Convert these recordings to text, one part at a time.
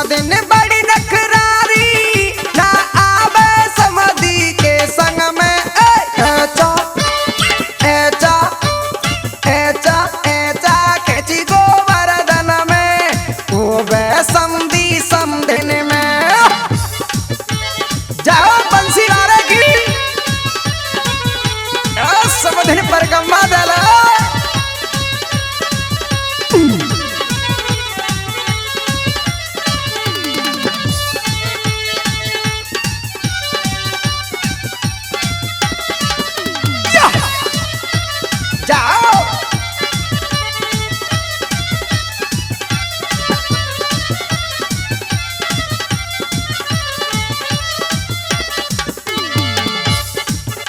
समदिन बड़ी नखरारी ना आवे समधी के संग में एचा एचा एचा एचा खेची गोवर्धन में होवे समधी समदिन में। जाओ बंसी लारे की समदिन परिक्रमा दला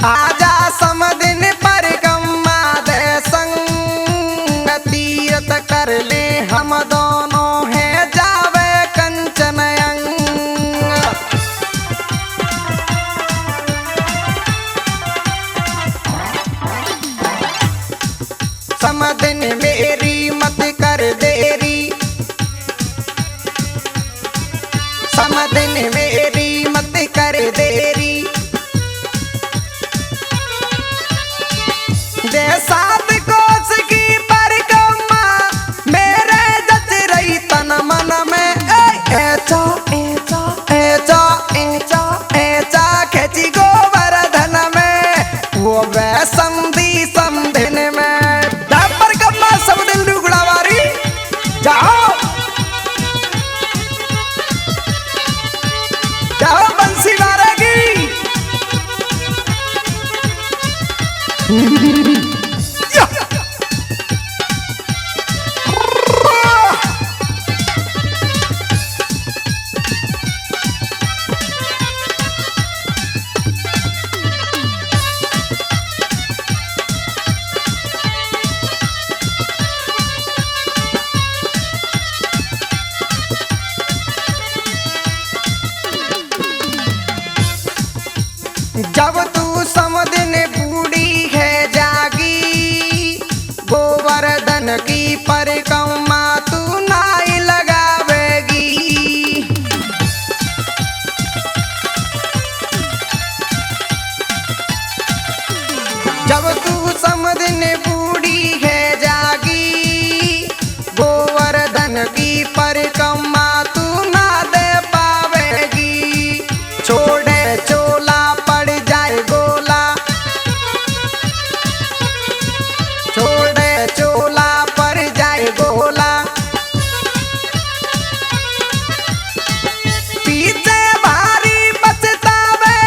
आजा समदिन परिक्रमा दे संग तीर्थ कर ले हम दोनों है जावे कंचन अंग। समदिन मेरी मत कर देरी समदिन मेरी मत कर देरी दे सात कोस की परिक्रमा मेरे जच रही तन मन में एचा एचा एचा एचा एचा खेची गोवर्धन में वो वे समधी समदिन में। परिक्रमा समदिन लुगड़ावारी जाओ जाओ बंसी मारेगी जब तू समदिन बूढ़ी है जागी गोवर्धन की परिक्रमा तू नाई लगावेगी। जब तू समदिन बूढ़ी है जागी गोवर्धन की परिक्रमा तू ना दे पावेगी। छोड़े चोला पड़ जाए गोला छोड़े चोला पड़ जाए गोला पीछे भारी बचतावे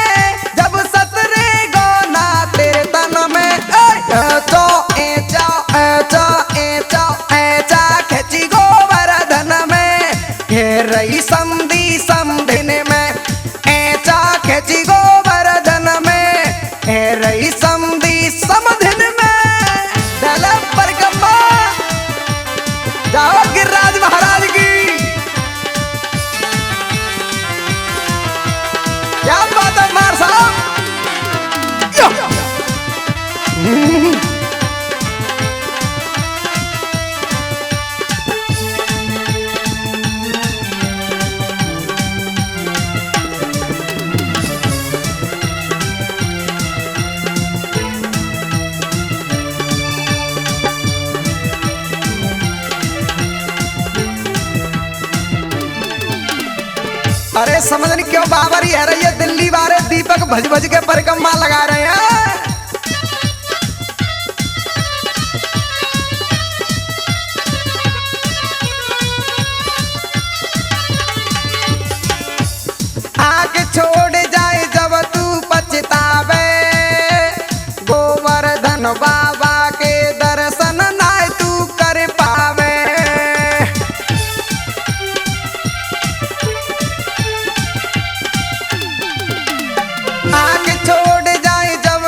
जब सतरे गोना तेरे तन में एचा एचा एचा एचा एचा खेची गोवर्धन में हे रही समधी समदिन में एचा खेची गोवर्धन में हे रही समधी समदिन में। दला परिक्रमा जाओ गिरिराज महाराज की क्या बात है मार साहब। अरे समझ नहीं क्यों बाबरी है रही है दिल्ली वाले दीपक भज भज के परिक्रमा लगा रहे हैं। आके छोड़ जाए जब तू पछतावे गोवर्धन बाबा के दर्शन ना तू कर पावे। आके छोड़ जाए जब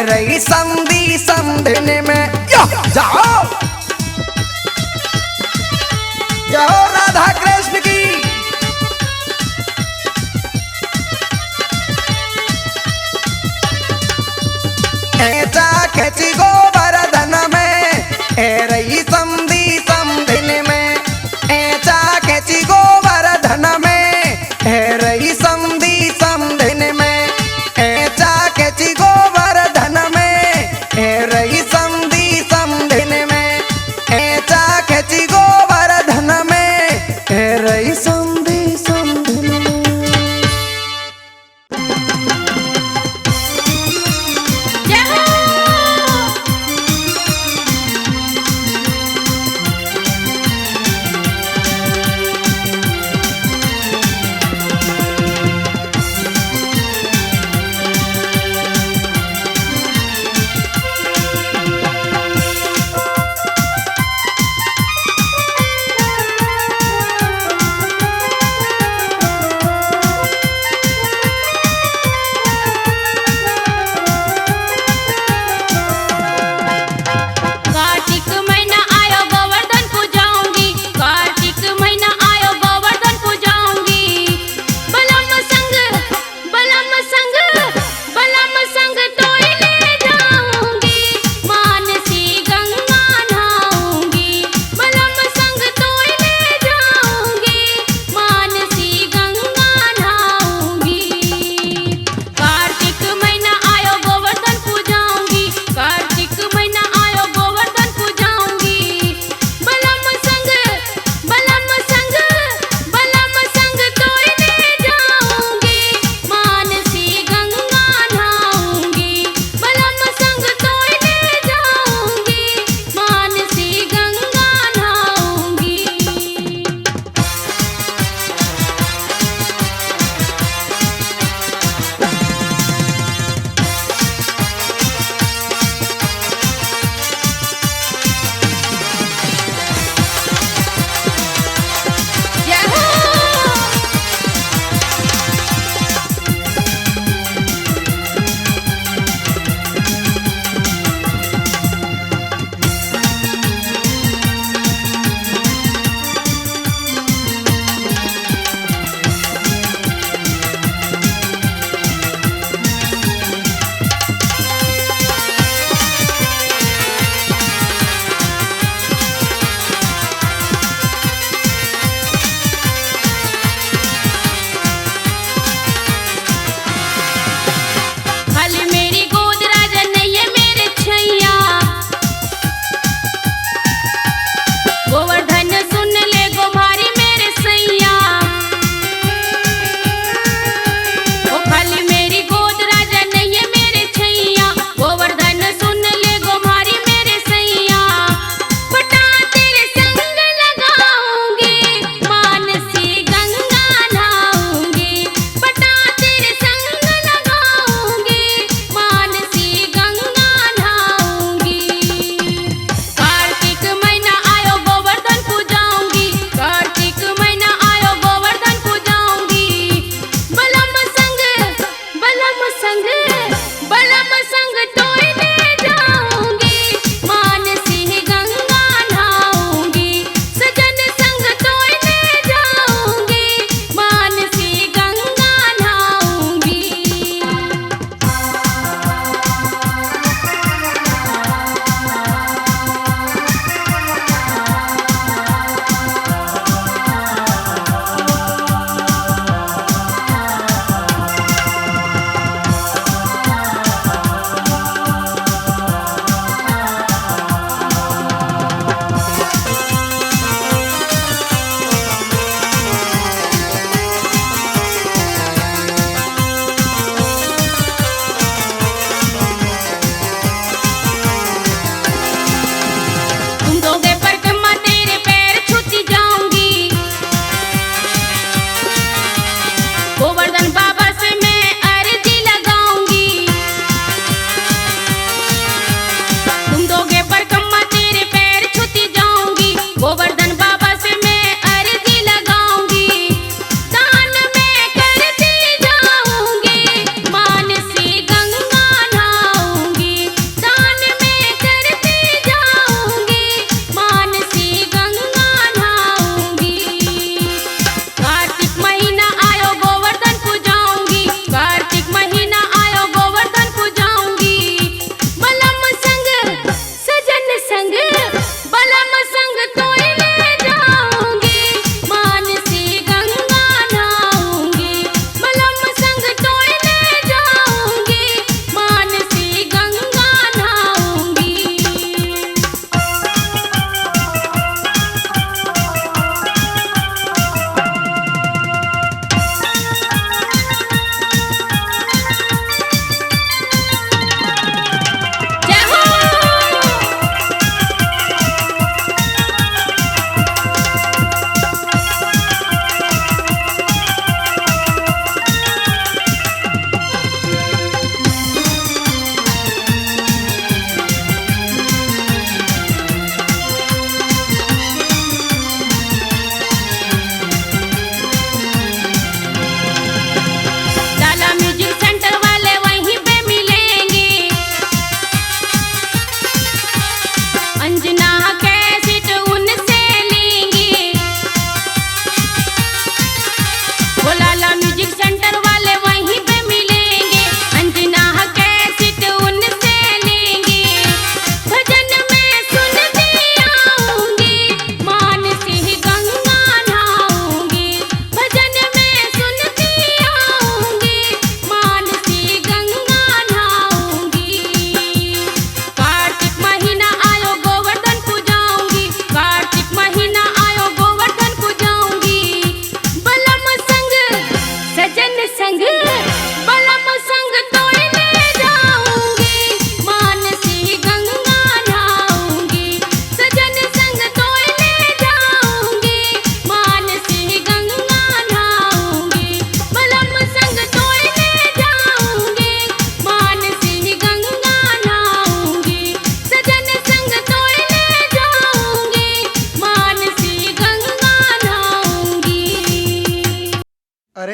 रही संधि संधिन में यो जाओ जाओ राधा कृष्ण की। ऐचा खेची गोवर्धन में रही संधि संधिन में, ऐचा खेची गोवर्धन में रही संधि संधिन में, ऐचा खेची गोवर्धन में रही संधि संधिन में, ऐचा खेची गोवर्धन में रही संधि संधिन में।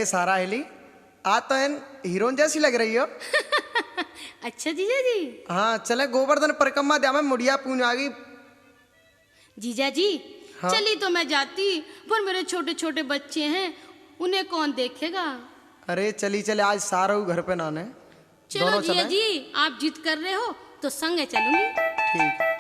अरे सारा हेली, आज तो इन हीरोइन जैसी लग रही हो। अच्छा जीजा जी। हाँ चले गोवर्धन परिक्रमा द्या में मुड़िया पून आ गई। जीजा जी हाँ? चली तो मैं जाती, पर मेरे छोटे छोटे बच्चे हैं, उन्हें कौन देखेगा। अरे चली चले, आज सारा घर पे नाने। चलो दोनों जीजा चलें? जी, आप जिद कर रहे हो तो संगे चलूंगी। ठीक।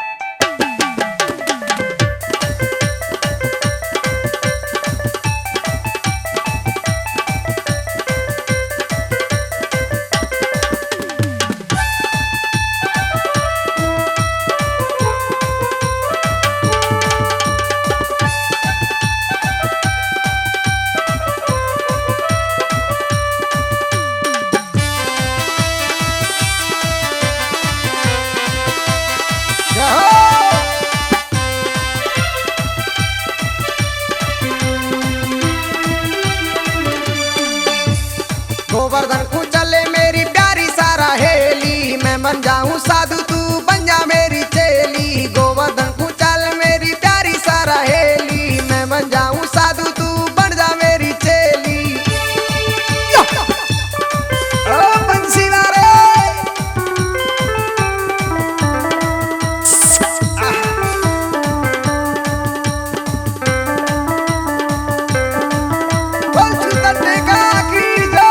गोवर्धन को चले मेरी प्यारी सारा हेली, मैं बन जाऊं साधु तू बन जा मेरी चेली। गोवर्धन को चल मेरी प्यारी सारा हेली, मैं बन जाऊं साधु तू बन जा मेरी चेली। ओ बंसी वाले, बोल छुटने का की जो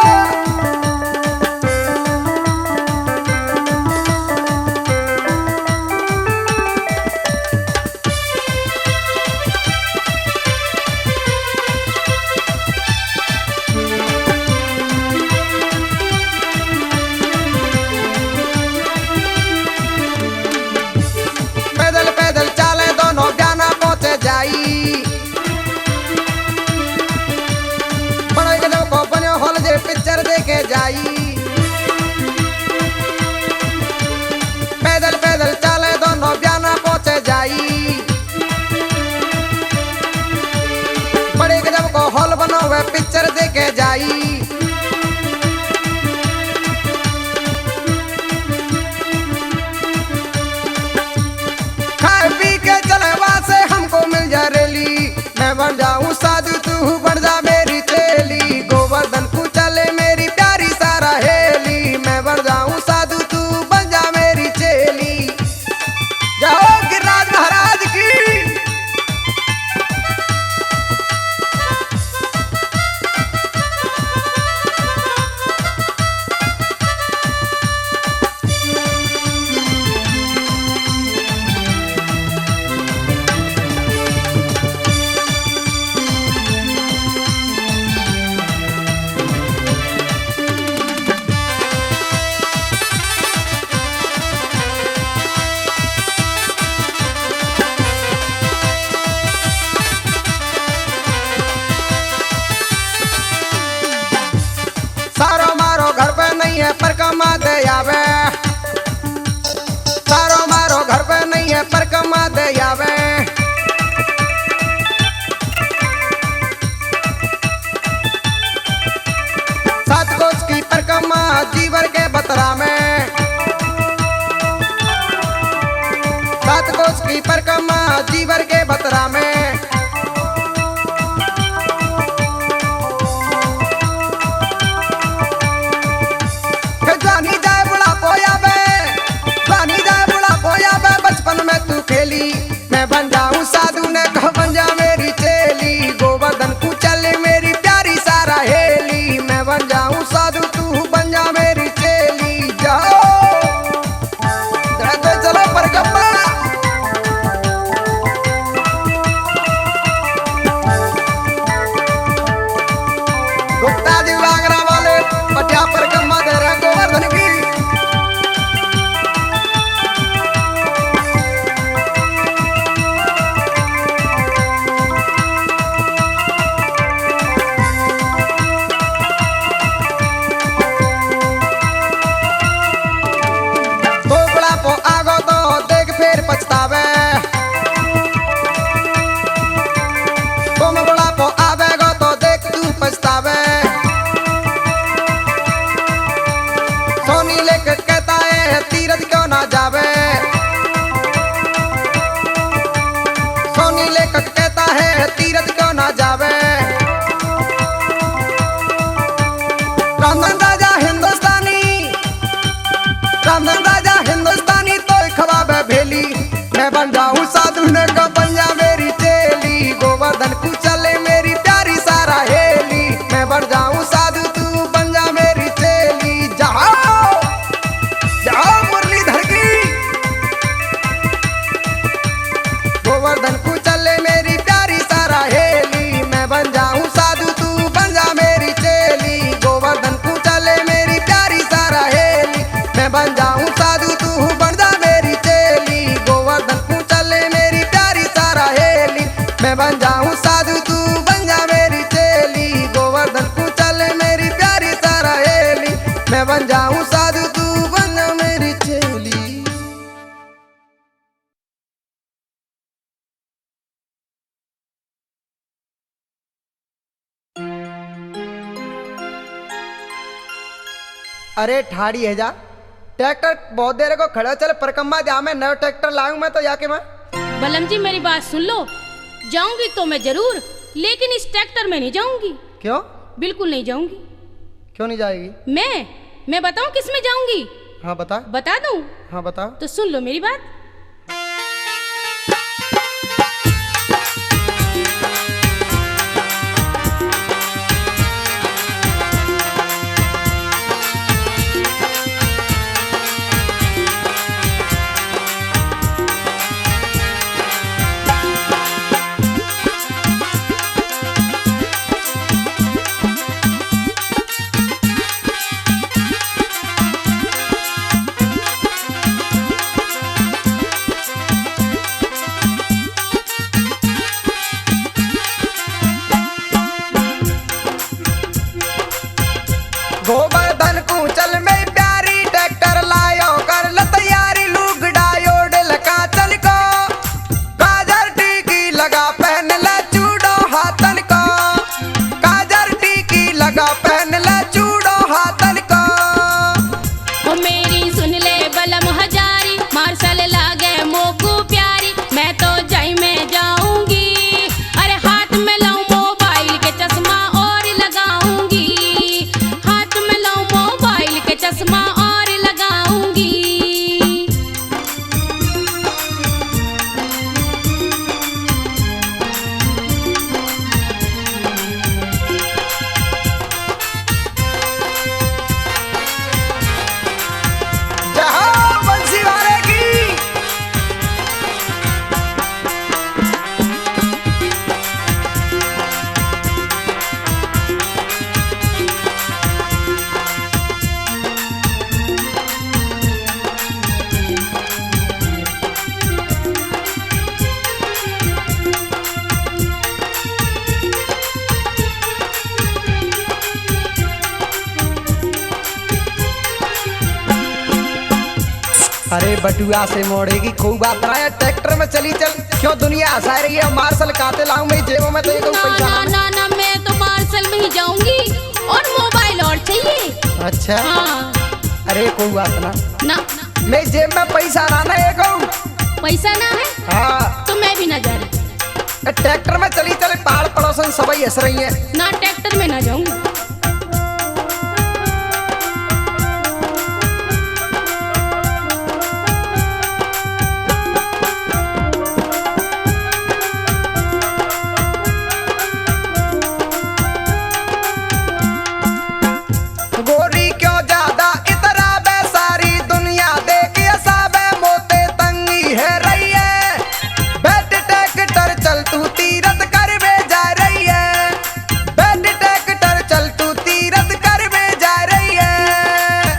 पैदल पैदल चाले दोनों जाना पहुंचे जाई। बड़े गजों को बने हॉल जे पिक्चर देखे जाई। पैदल पैदल चाले दोनों जाना पहुंचे जाई। बड़े गजब को हॉल बनो हुए पिक्चर देखे जाई। खाए पी के चलवा से हमको मिल जा रेली, मैं बन जाऊं साधु तू बन जा मेरी चेली। गोवर्धन को चले मेरी प्यारी सारा हेली, मैं बन जाऊं साधु तू बन जा मेरी चेली। जाओ गिरिराज महाराज की। सारो मारो घर पे नहीं है पर कमा दे आवे। सारो मारो घर पे नहीं है पर कमा दे आवे। सात कोस की परिक्रमा जीवर के बतरा में। सात कोस की परिक्रमा जीवर के बतरा में। जानी जाए बुढ़ा पोया बे, जानी जाए बुढ़ा पोया बे, बचपन में तू खेली, मैं बन जाऊं साधु ने कहा बन जा मेरी चेली। गोवर्धन को चले मेरी प्यारी सारा हेली, मैं बन जाऊं साधु तू बन जा मेरी चेली। जाओ चलो चलो परिक्रमा। गुप्ता जी आगरा वाले पटिया परिक्रमा दे रहे हैं गोवर्धन की। बन जाऊं साधु तू बन जा मेरी चेली, गोवर्धन को चले मेरी प्यारी सारा हेली। मैं बन जाऊं साधु तू बन जा मेरी चेली, गोवर्धन को चले मेरी प्यारी सारा हेली। मैं बन जाऊं साधु तू बन जा मेरी चेली। अरे ठाड़ी है जा, ट्रैक्टर बहुत देर को खड़ा, चल परकम्मा जा, मैं नया ट्रैक्टर लाऊं मैं तो जाके मैं। बलम जी मेरी बात सुन लो, जाऊंगी तो मैं जरूर, लेकिन इस ट्रैक्टर में नहीं जाऊंगी। क्यों? बिल्कुल नहीं जाऊंगी। क्यों नहीं जाएगी? मैं बताऊं किस में जाऊंगी? हाँ बता। बता दूं? हाँ बताओ। तो सुन लो मेरी बात। गोवर्धन को चल मेरी प्यारी ट्रैक्टर लायो, कर ल तैयारी लुगड़ायो डलका चल को, काजर टीकी लगा पहन ले चूड़ो हाथन को, काजर टीकी लगा पहन ले चूड़ो हाथन को। ओ मेरी सुन ले बलम हजारी, मार्शल लागे मोकू प्यारी, मैं तो जाई में जाऊंगी, अरे हाथ में लाऊं मोबाइल के चश्मा और लगाऊंगी, हाथ में लाऊं मोबाइल के चश्मा और लगाऊंगी। जहाँ बंसी वाले की। अरे बटुआ से मोड़ेगी खूब बात रहा है, ट्रैक्टर में चली चल, क्यों दुनिया हंसा रही है? मार्शल काते लाऊं मेरी जेबों में तो एक ना पैसा ना ना ना, मैं तो मार्शल में ही जाऊंगी, और मोबाइल और चाहिए। अच्छा। हाँ। अरे कोई बात ना, ना मेरी जेब में पैसा ना ना एक। पैसा ना है हाँ तो मैं भी ना जा रही। ट्रैक्टर में चली चले, पहाड़ पड़ोसन सभी हंस रही है। ना ट्रैक्टर में ना जाऊंगी। गोरी क्यों ज्यादा इतरा बे, सारी दुनिया देख ऐसा बे, मोते तंगी है रही है, बैठ ट्रैक्टर चल तू तीरथ कर बे जा रही है, बैठ ट्रैक्टर चल तू तीरथ कर बे जा रही है।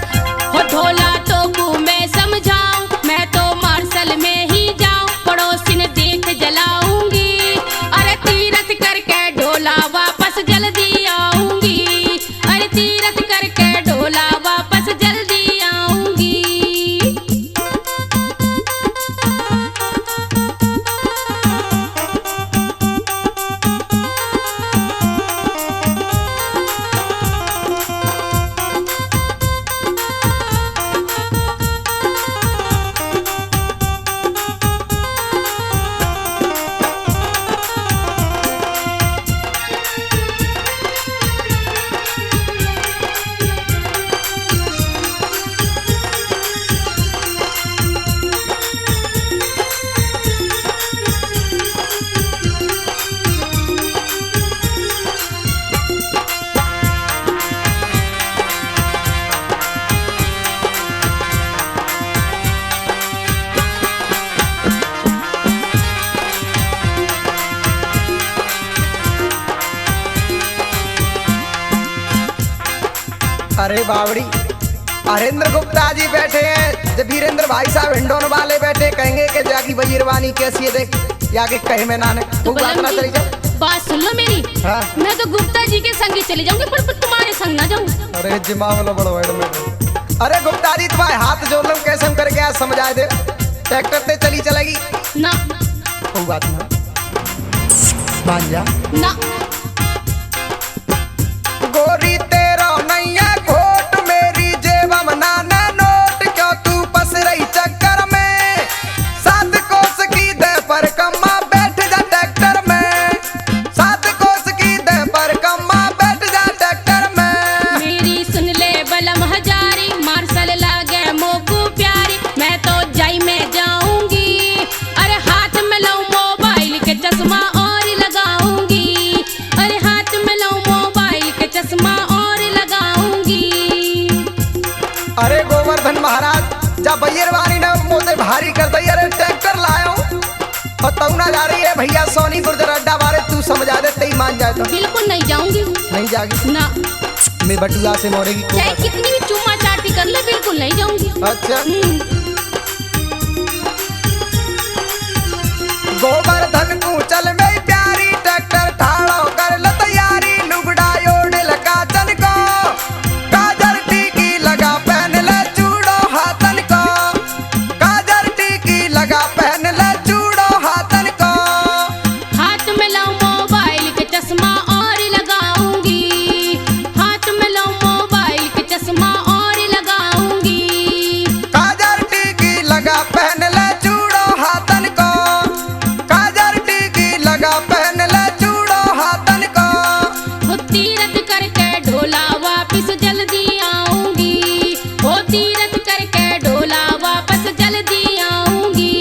हो ढोला तो को मैं समझाऊं, मैं तो मार्शल में ही जाऊं, पड़ोसी ने देख जलाऊंगी, अरे तीरथ करके ढोला वापस जल्दी आऊंगी, अरे तीरथ करके ढोला वापस जल्दी आऊंगी। अरे बावड़ी, हरेंद्र गुप्ता जी बैठे हैं, जब वीरेंद्र भाई साहब हिंडोन वाले बैठे कहेंगे कि जाकी बजीरवानी कैसी है देख, जाके कहे में नाने तो वो बात ना चली जाए। बात सुन लो मेरी। हाँ। मैं तो गुप्ता जी के संग ही चली जाऊंगी, पर तुम्हारे संग ना जाऊं। अरे जिमा वाला बड़ा वर्ड में। अरे गुप्ता जी तुम्हारे हाथ जोड़ लो, कैसे हम करके आज समझा दे, ट्रैक्टर से चली चलेगी ना। कोई बात ना, मान जा ना गोरी तेरा नहीं है खोट, मेरी जेब में नाना नोट, क्यों तू फंस रही चक्कर में, 7 कोस की दे पर कम्मा बैठ जा ट्रैक्टर में, 7 कोस की दे पर कम्मा बैठ जा ट्रैक्टर में। मेरी सुन ले बलम हजारी, मार्शल लागे मोकू प्यारी, मैं तो जाई में जाऊंगी, अरे हाथ में लो मोबाइल के चश्मा और लगाऊंगी, अरे हाथ में लो मोबाइल के चश्मा और लगाऊंगी। अरे गोवर्धन महाराज जब बैरवानी ने मोते भारी कर दी, अरे ट्रैक्टर लाया हूँ और तू ना जा रही है भैया सोनीपुर अड्डा बारे, तू समझा दे तेरी मान जाए तो। बिल्कुल नहीं जाऊंगी। नहीं जागी ना, मैं बटुआ से मोड़ेगी चाहे कितनी भी चुम्मा चाटी कर ले, बिल्कुल नहीं जाऊंगी। अच्छा गोवर्धन को चल में प्यारी, ट्रैक्टर ठाड़ो कर ल तैयारी, लुगड़ा ओढ़ ल काजन को, काजर टीकी लगा पहन ले चूड़ो हाथन को, काजर टीकी लगा पहन ले चूड़ो हाथन को। हाथ में लो मोबाइल के चश्मा और लगाऊंगी, हाथ में लो मोबाइल के चश्मा और लगाऊंगी। काजर टीकी लगा पहन ले चूड़ो हाथन को, काजर टीकी लगा पहन ले चूड़ो हाथन को। हो तीरथ करके ढोला वापस जल्दी आऊंगी, हो तीरथ करके ढोला वापस जल्दी आऊंगी।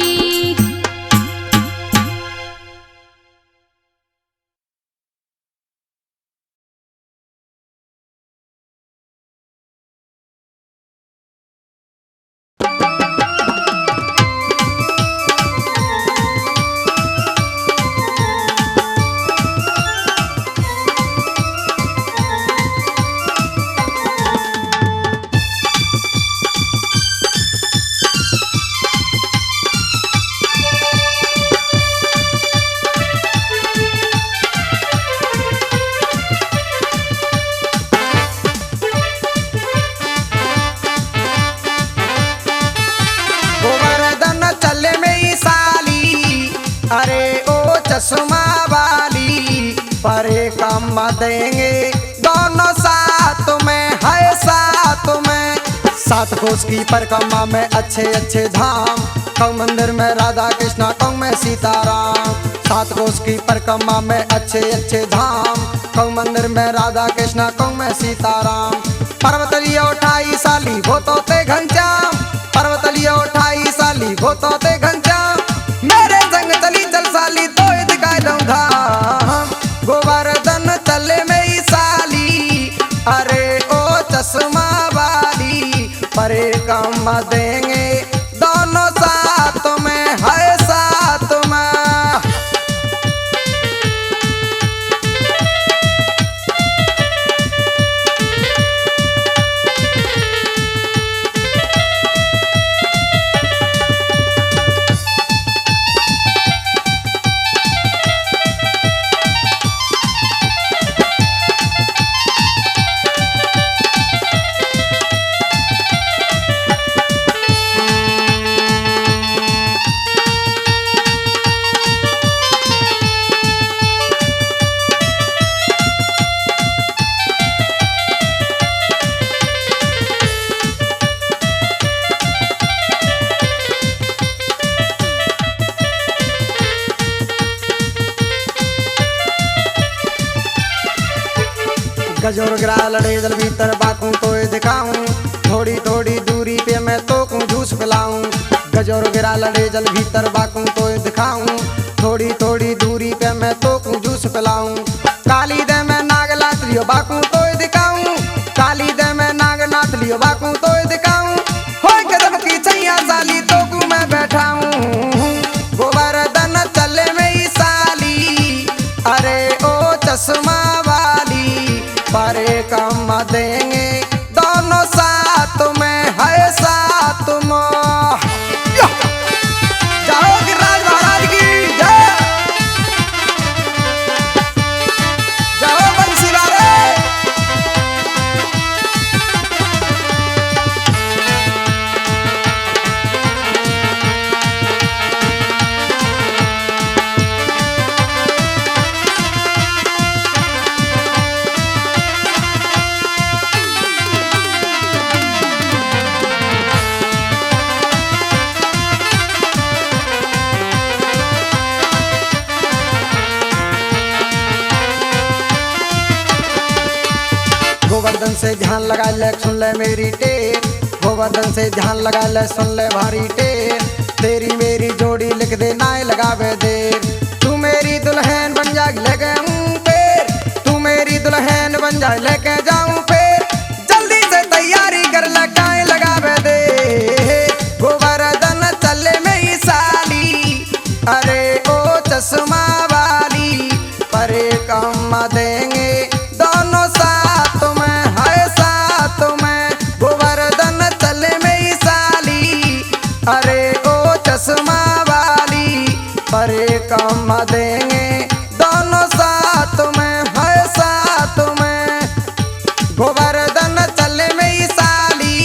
गोवर्धन चले में ही साली, अरे ओ चश्मा वाली, परे कम देंगे दोनों साथ में है साथ में, 7 कोस की परिक्रमा में अच्छे अच्छे धाम, कौ मंदिर में राधा कृष्णा कौ में सीताराम, 7 कोस की परिक्रमा में अच्छे अच्छे धाम, कौ मंदिर में राधा कृष्णा कौ में सीताराम। पर्वतलिया उठाई साली वो तो ते घनश्याम, पर्वतलिया उठाई साली वो तो ते घनश्याम, मेरे संग चली चल साली तो दिखाई दूं धाम। गोवर्धन चले में ही साली, अरे ओ चश्मा वाली, परे कम देंगे दोनों साथ में है साथ में। गजोर गिरा लड़े जल भीतर बाकू तो दिखाऊं, थोड़ी थोड़ी दूरी पे मैं तो जूस पिलाऊं, गजोर गिरा लड़े जल भीतर बाकू तो दिखाऊं, थोड़ी थोड़ी दूरी पे मैं तो जूस पिलाऊं। काली दे मैं नागनाथ लियो बाकू तो दिखाऊं, काली दे मैं नागनाथ लियो बाकू तो दिखाऊं, हो कदम की छैया साली तो मैं बैठाऊं। गोवर्धन चले में ही साली, अरे ओ चश्मा वाली, परे कम देंगे दोनों साथ में से ध्यान लगा ले सुन ले मेरी टेर, गोवर्धन से ध्यान लगा ले सुन ले भारी टेर। तेरी मेरी जोड़ी लिख दे नाय लगावे देर, तू मेरी दुल्हन बन जा लेके पेर, तू मेरी दुल्हन बन जा लेके जाऊं पेर। जल्दी से तैयारी कर लगाए लगावे दे, गोवर्धन चले मेरी साली, अरे ओ चश्मा वाली, परे कम देंगे दोनों साथ में, है साथ में। गोवर्धन चले मेरी साली, अरे ओ चश्मा वाली, परे कम देंगे दोनों साथ में, है साथ में। गोवर्धन चले मेरी साली,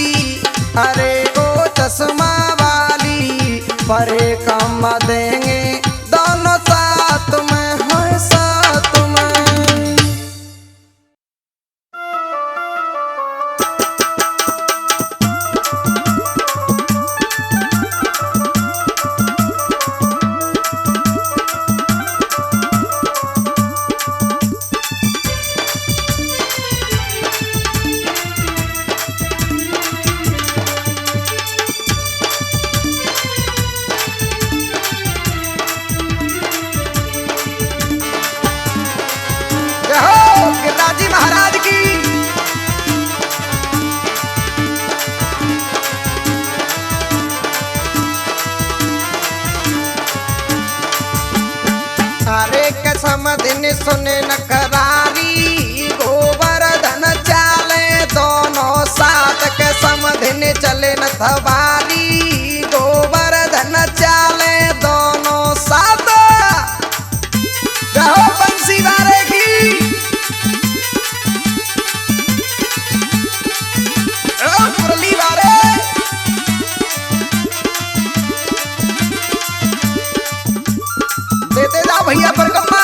अरे ओ चश्मा वाली, परे कम देंगे दोनों साथ में, है साथ में। जय हो गिरिराज महाराज की। अरे कसम दिन सुने न करारी, गोवर्धन चाले दोनों साथ, कसम दिन चले न थवारी, गोवर्धन चाले दोनों साथ। जय हो बंसी वाले की। ओ मुरली वाले। देते जाओ भैया परगम्मा।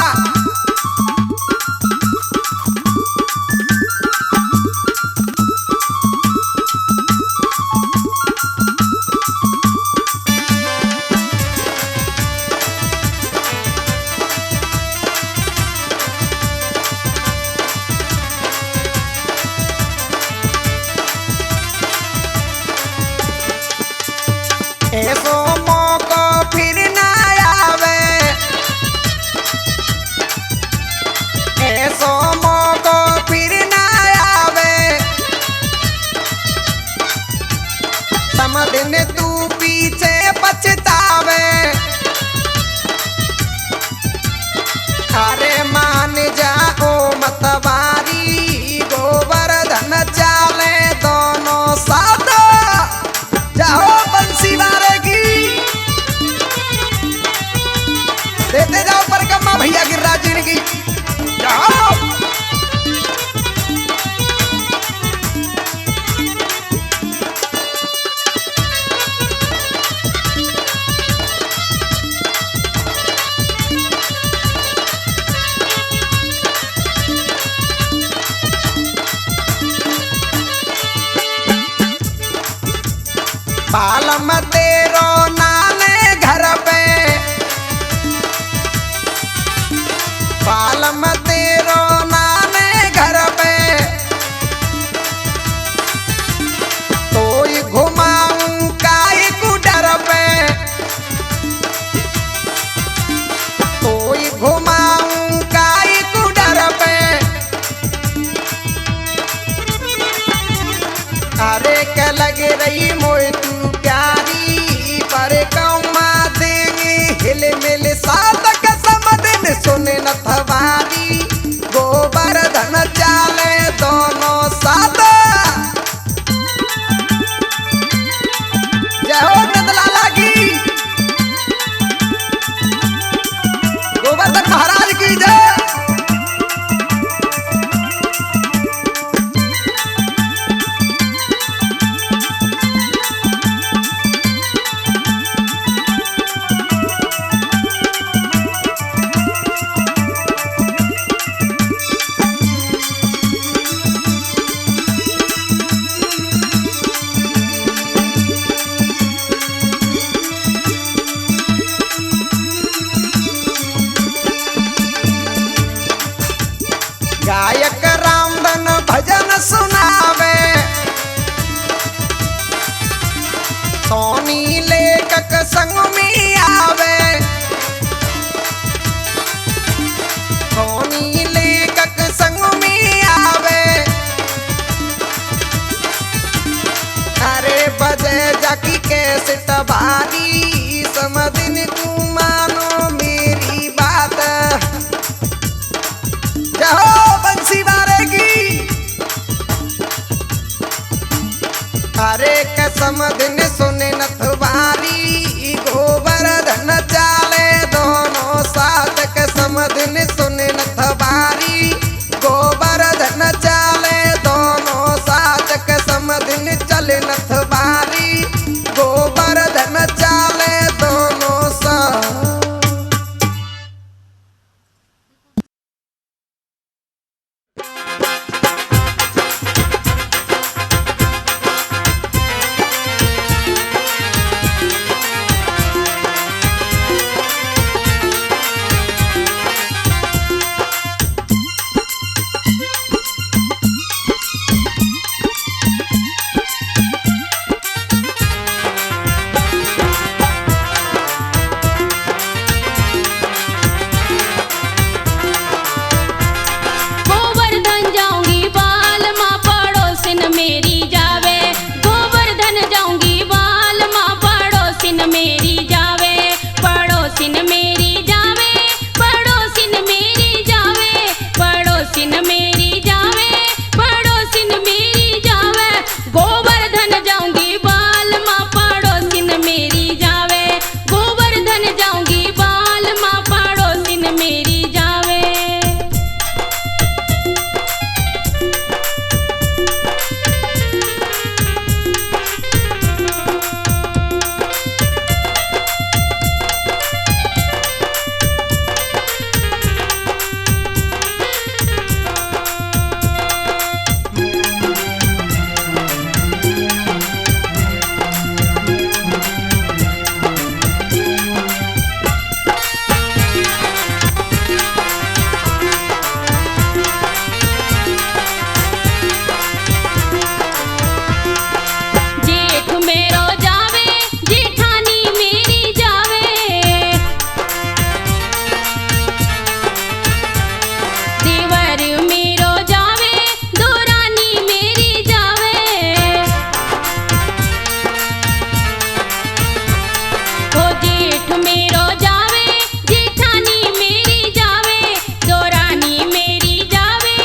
मेरी जावे। जेठ मेरो जावे जेठानी मेरी जावे, देवर मेरो जावे दोरानी मेरी जावे। ओ जेठ मेरो जावे जेठानी मेरी जावे, दोरानी मेरी जावे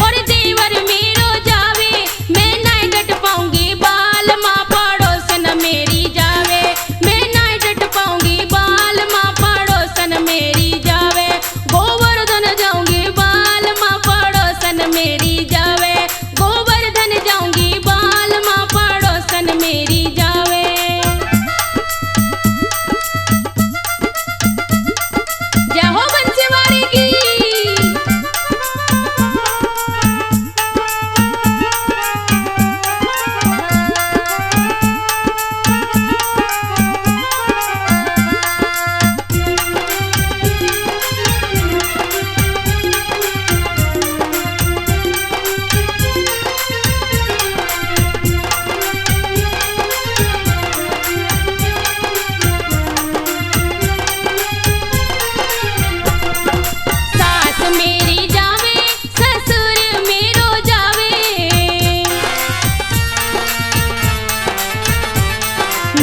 और देवर मेरो जावे। मैं नहीं डट पाऊंगी बाल माँ पड़ोसन मेरी जावे, मैं नहीं डट पाऊंगी बाल माँ पड़ोसन मेरी जावे। गोवर्धन जाऊंगी बाल माँ पड़ोसन मेरी जावे, गोवर्धन जाऊंगी बाल माँ पड़ोसन मेरी जावे। जय हो बंसीवाड़ी की। सास मेरी जावे ससुर मेरो जावे,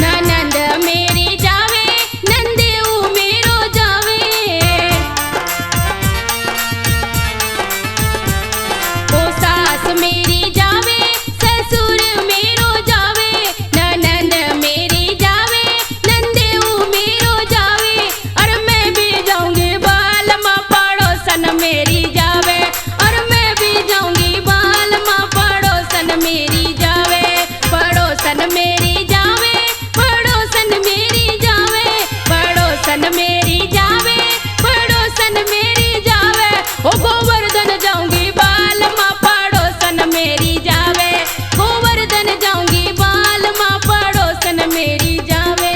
ननंद मेरी जावे नंदेऊ मेरो जावे। ओ सास मेरी जावे ससुर मेरो जावे, ननंद मेरी जावे नंदेऊ मेरो जावे। और मैं भी जाऊंगी बाल माँ पड़ोसन मेरी जावे, और मैं भी जाऊंगी बाल माँ पड़ोसन मेरी जावे। पड़ोसन मेरी जावे पड़ोसन मेरी जावे, पड़ोसन मेरी जावे पड़ोसन मेरी जावे। ओ गोवर्धन जाऊंगी बाल माँ पड़ोसन मेरी जावे, गोवर्धन जाऊंगी बाल माँ पड़ोसन मेरी जावे।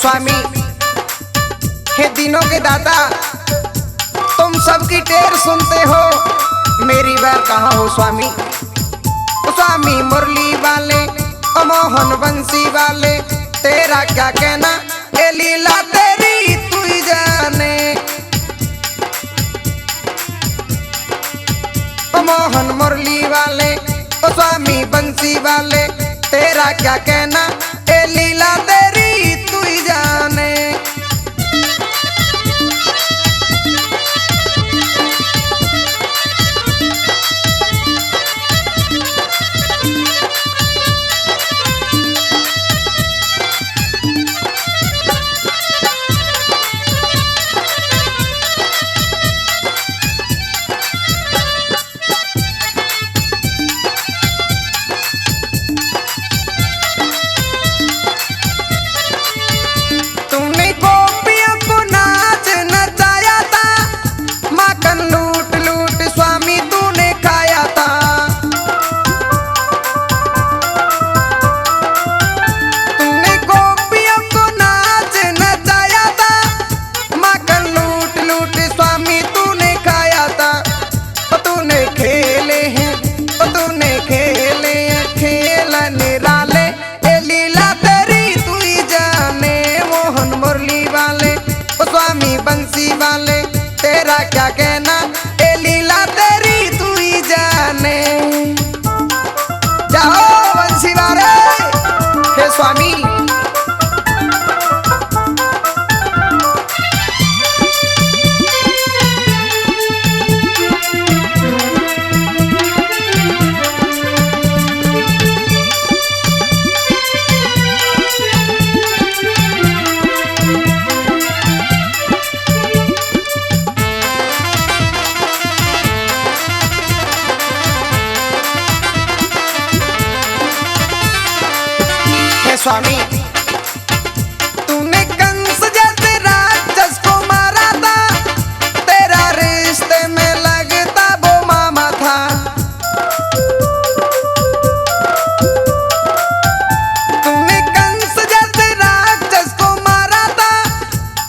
स्वामी, हे दिनों के दाता, तुम सबकी टेर सुनते हो, मेरी बैर कहाँ हो स्वामी। ओ स्वामी मुरली वाले, ओ मोहन बंसी वाले, तेरा क्या कहना, ए लीला तेरी तू ही जाने। ओ मोहन मुरली वाले, ओ स्वामी बंसी वाले, तेरा क्या कहना, ए लीला तेरी तू ही जाने। बंसी वाले, तेरा क्या कहना, ए लीला तेरी तू ही जाने। जाओ बंसी वाले, हे स्वामी। स्वामी तूने कंस जैसे राक्षस को मारा था, तेरा रिश्ते में लगता वो मामा था। तूने कंस जैसे राक्षस को मारा था,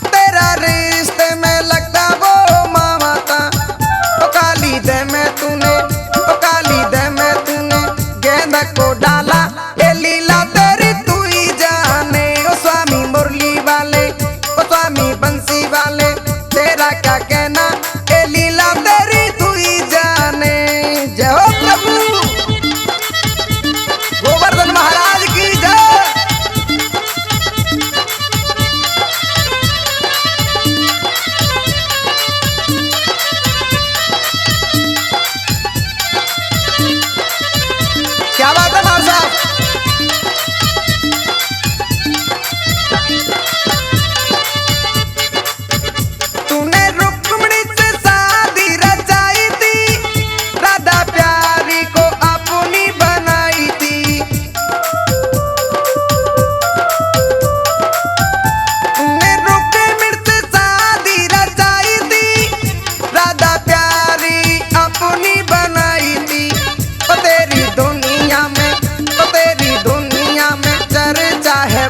तेरा रिश्ते में लगता वो मामा था। तो काली दे में तूने, तो काली दे में तूने गेंद को डाला, ए लीला बंसी वाले, तेरा क्या कहना, ए लीला तेरी तू ही जाने। जय हो प्रभु गोवर्धन महाराज की जय। क्या बात है भाई साहब।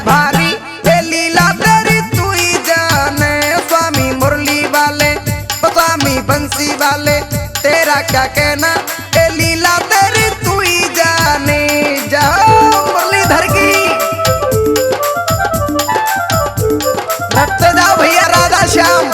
भारी ए लीला तेरी तू ही जाने। स्वामी मुरली वाले, स्वामी बंसी वाले, तेरा क्या कहना, ए लीला तेरी तू ही जाने। जाओ मुरलीधर की रखते जाओ भैया राधा श्याम।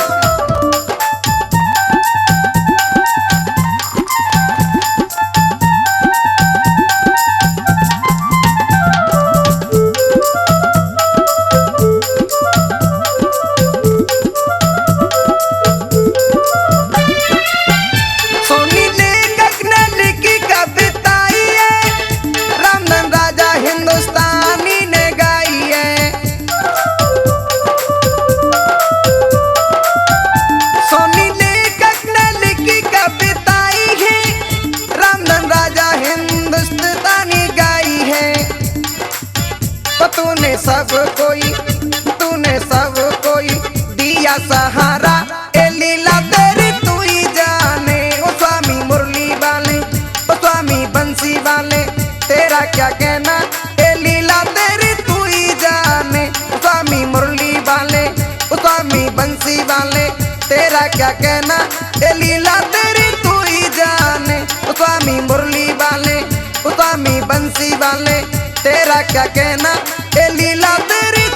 तूने सब कोई दिया सहारा, ए लीला तेरी तू ही जाने। ओ स्वामी मुरली वाले, ओ स्वामी बंसी वाले, तेरा क्या कहना, ए लीला तेरी तू ही जाने। स्वामी मुरली क्या कहना, ए लीला तेरी तू ही जाने। ओ स्वामी मुरली वाले, ओ स्वामी बंसी वाले, तेरा क्या कहना, ए लीला तेरी